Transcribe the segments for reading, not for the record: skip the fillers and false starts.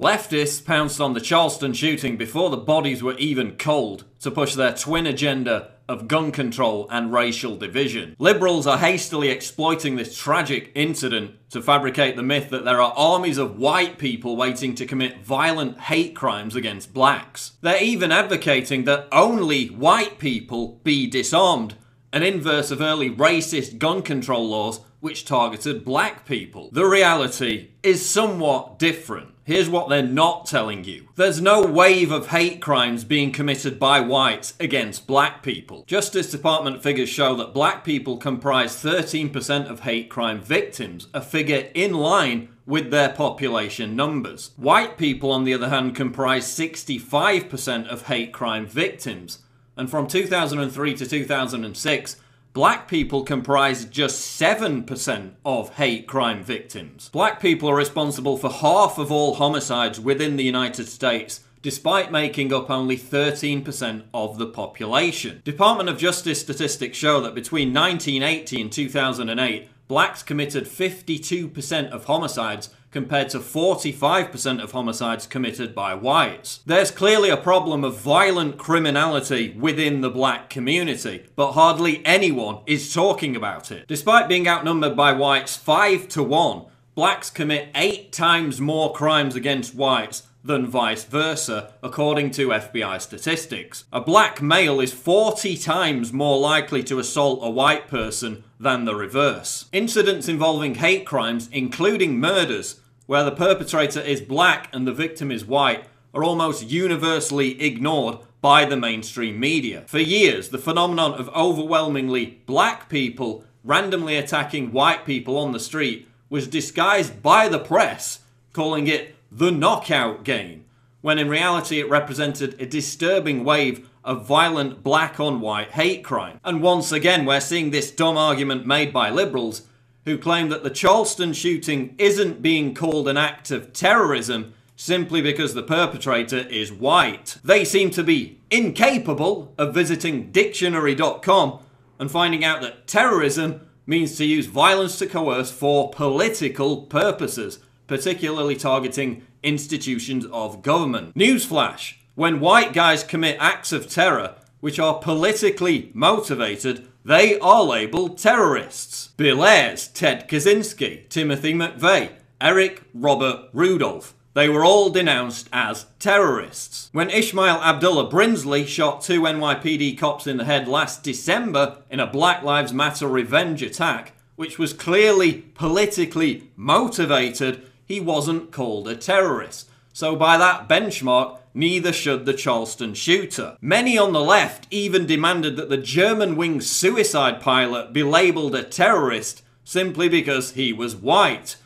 Leftists pounced on the Charleston shooting before the bodies were even cold to push their twin agenda of gun control and racial division. Liberals are hastily exploiting this tragic incident to fabricate the myth that there are armies of white people waiting to commit violent hate crimes against blacks. They're even advocating that only white people be disarmed, an inverse of early racist gun control laws which targeted black people. The reality is somewhat different. Here's what they're not telling you. There's no wave of hate crimes being committed by whites against black people. Justice Department figures show that black people comprise 13% of hate crime victims, a figure in line with their population numbers. White people, on the other hand, comprise 65% of hate crime victims. And from 2003 to 2006, black people comprised just 7% of hate crime victims. Black people are responsible for half of all homicides within the United States, despite making up only 13% of the population. Department of Justice statistics show that between 1980 and 2008, blacks committed 52% of homicides compared to 45% of homicides committed by whites. There's clearly a problem of violent criminality within the black community, but hardly anyone is talking about it. Despite being outnumbered by whites 5-1, blacks commit 8 times more crimes against whites than vice versa, according to FBI statistics. A black male is 40 times more likely to assault a white person than the reverse. Incidents involving hate crimes, including murders, where the perpetrator is black and the victim is white, are almost universally ignored by the mainstream media. For years, the phenomenon of overwhelmingly black people randomly attacking white people on the street was disguised by the press, calling it the knockout game, when in reality it represented a disturbing wave of violent black-on-white hate crime. And once again, we're seeing this dumb argument made by liberals who claim that the Charleston shooting isn't being called an act of terrorism simply because the perpetrator is white. They seem to be incapable of visiting dictionary.com and finding out that terrorism means to use violence to coerce for political purposes, particularly targeting institutions of government. Newsflash: when white guys commit acts of terror which are politically motivated, they are labeled terrorists. Bill Ayers, Ted Kaczynski, Timothy McVeigh, Eric Robert Rudolph. They were all denounced as terrorists. When Ishmael Abdullah Brinsley shot 2 NYPD cops in the head last December in a Black Lives Matter revenge attack, which was clearly politically motivated, he wasn't called a terrorist. So by that benchmark, neither should the Charleston shooter. Many on the left even demanded that the Germanwings suicide pilot be labelled a terrorist simply because he was white,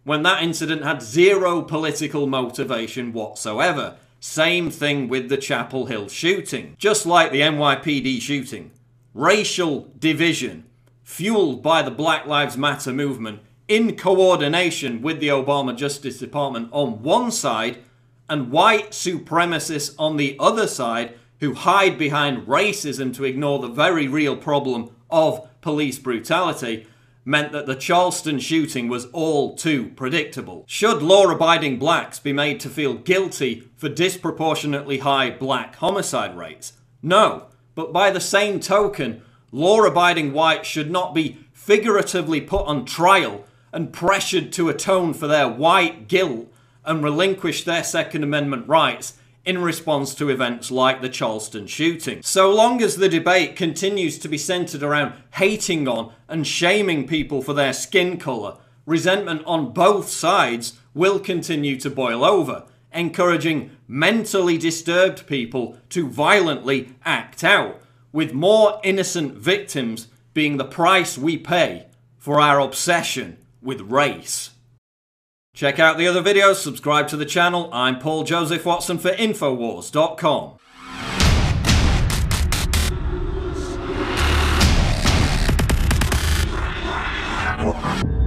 when that incident had zero political motivation whatsoever. Same thing with the Chapel Hill shooting. Just like the NYPD shooting, racial division, fueled by the Black Lives Matter movement, in coordination with the Obama Justice Department on one side, and white supremacists on the other side who hide behind racism to ignore the very real problem of police brutality, meant that the Charleston shooting was all too predictable. Should law-abiding blacks be made to feel guilty for disproportionately high black homicide rates? No, but by the same token, law-abiding whites should not be figuratively put on trial and pressured to atone for their white guilt and relinquish their Second Amendment rights in response to events like the Charleston shooting. So long as the debate continues to be centered around hating on and shaming people for their skin color, resentment on both sides will continue to boil over, encouraging mentally disturbed people to violently act out, with more innocent victims being the price we pay for our obsession with race. Check out the other videos, subscribe to the channel. I'm Paul Joseph Watson for Infowars.com. What?